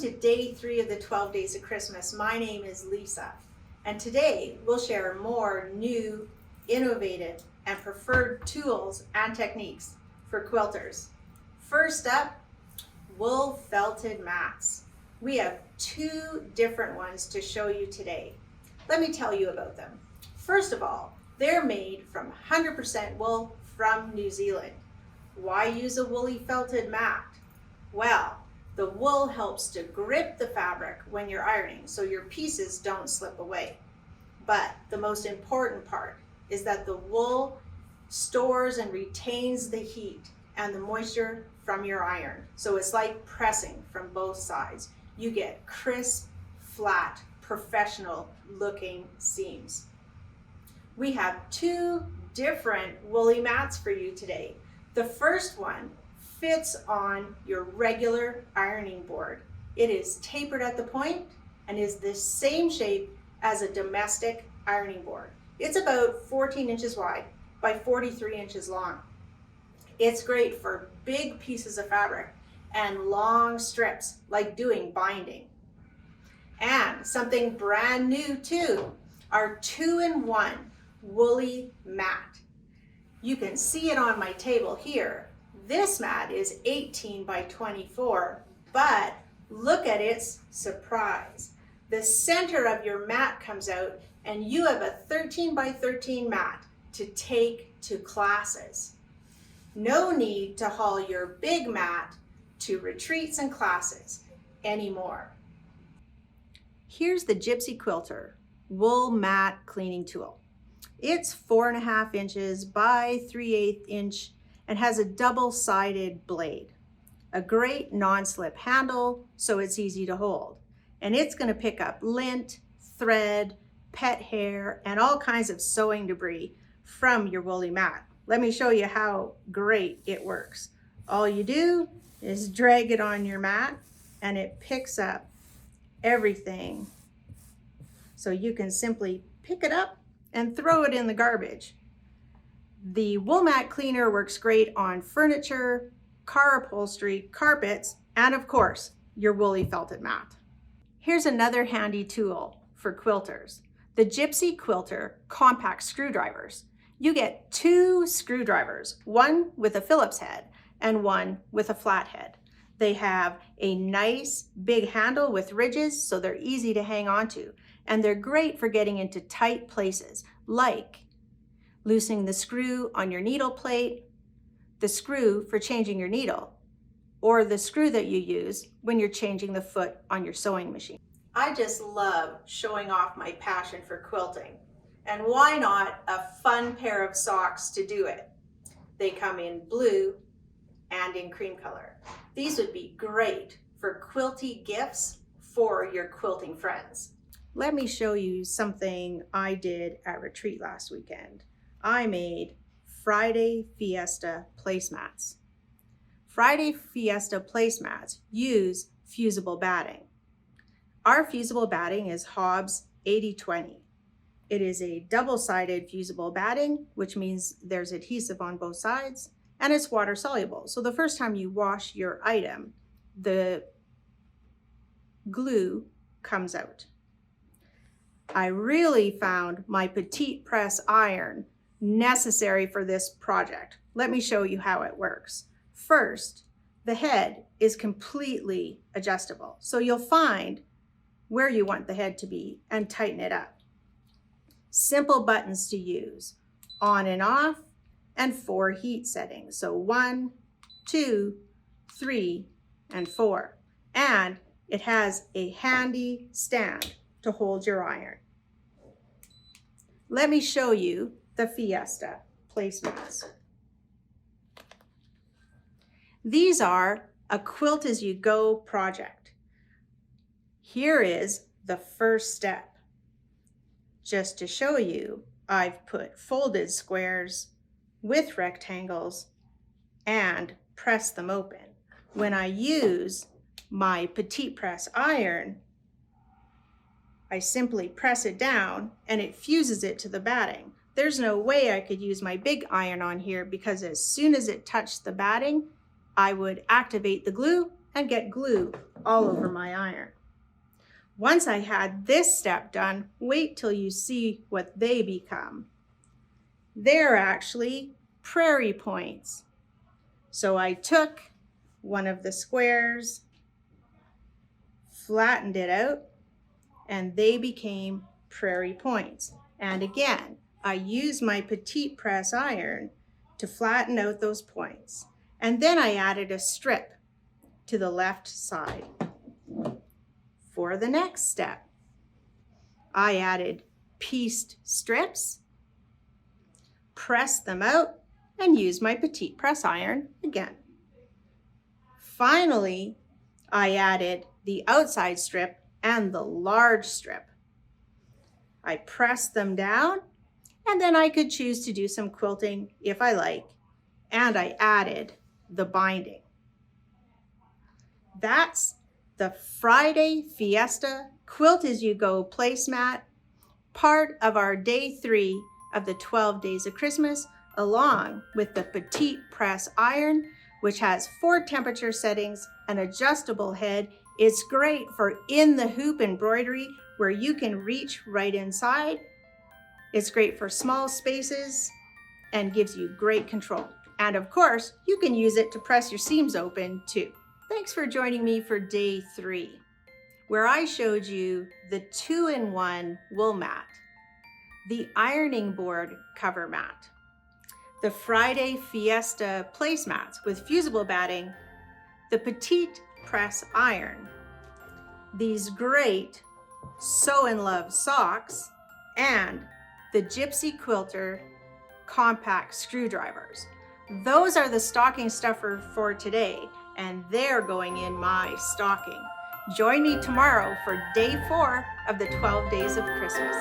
to day 3 of the 12 days of Christmas. My name is Lisa, and today we'll share more new, innovative, and preferred tools and techniques for quilters. First up, wool felted mats. We have 2 different ones to show you today. Let me tell you about them. First of all, they're made from 100% wool from New Zealand. Why use a woolly felted mat? Well, the wool helps to grip the fabric when you're ironing so your pieces don't slip away. But the most important part is that the wool stores and retains the heat and the moisture from your iron. So it's like pressing from both sides. You get crisp, flat, professional looking seams. We have 2 different woolly mats for you today. The first one fits on your regular ironing board. It is tapered at the point and is the same shape as a domestic ironing board. It's about 14 inches wide by 43 inches long. It's great for big pieces of fabric and long strips like doing binding. And something brand new too, our 2-in-1 woolly mat. You can see it on my table here. This mat is 18 by 24, but look at its surprise. The center of your mat comes out and you have a 13 by 13 mat to take to classes. No need to haul your big mat to retreats and classes anymore. Here's the Gypsy Quilter wool mat cleaning tool. It's 4.5 inches by 3/8 inch and has a double-sided blade. A great non-slip handle so it's easy to hold. And it's going to pick up lint, thread, pet hair, and all kinds of sewing debris from your woolly mat. Let me show you how great it works. All you do is drag it on your mat and it picks up everything. So you can simply pick it up and throw it in the garbage. The wool mat cleaner works great on furniture, car upholstery, carpets, and of course, your woolly felted mat. Here's another handy tool for quilters, the Gypsy Quilter compact screwdrivers. You get 2 screwdrivers, one with a Phillips head and one with a flat head. They have a nice big handle with ridges so they're easy to hang on to, and they're great for getting into tight places like loosening the screw on your needle plate, the screw for changing your needle, or the screw that you use when you're changing the foot on your sewing machine. I just love showing off my passion for quilting. And why not a fun pair of socks to do it? They come in blue and in cream color. These would be great for quilty gifts for your quilting friends. Let me show you something I did at retreat last weekend. I made Friday Fiesta placemats. Friday Fiesta placemats use fusible batting. Our fusible batting is Hobbs 80/20. It is a double-sided fusible batting, which means there's adhesive on both sides, and it's water soluble. So the first time you wash your item, the glue comes out. I really found my Petite press iron necessary for this project. Let me show you how it works. First, the head is completely adjustable. So you'll find where you want the head to be and tighten it up. Simple buttons to use, on and off, and 4 heat settings. So 1, 2, 3, and 4. And it has a handy stand to hold your iron. Let me show you the Fiesta placemats. These are a quilt as you go project. Here is the first step. Just to show you, I've put folded squares with rectangles and pressed them open. When I use my Petite press iron, I simply press it down and it fuses it to the batting. There's no way I could use my big iron on here because as soon as it touched the batting, I would activate the glue and get glue all over my iron. Once I had this step done, wait till you see what they become. They're actually prairie points. So I took one of the squares, flattened it out, and they became prairie points. And again, I used my Petite press iron to flatten out those points. And then I added a strip to the left side. For the next step, I added pieced strips, pressed them out, and used my Petite press iron again. Finally, I added the outside strip and the large strip. I pressed them down, and then I could choose to do some quilting if I like, and I added the binding. That's the Friday Fiesta Quilt As You Go placemat, part of our day 3 of the 12 days of Christmas, along with the Petite press iron, which has 4 temperature settings, an adjustable head. It's great for in the hoop embroidery where you can reach right inside. It's great for small spaces and gives you great control. And of course, you can use it to press your seams open too. Thanks for joining me for day 3, where I showed you the 2-in-1 wool mat, the ironing board cover mat, the Friday Fiesta placemats with fusible batting, the Petite press iron, these great Sew in Love socks, and the Gypsy Quilter compact screwdrivers. Those are the stocking stuffer for today, and they're going in my stocking. Join me tomorrow for day 4 of the 12 days of Christmas.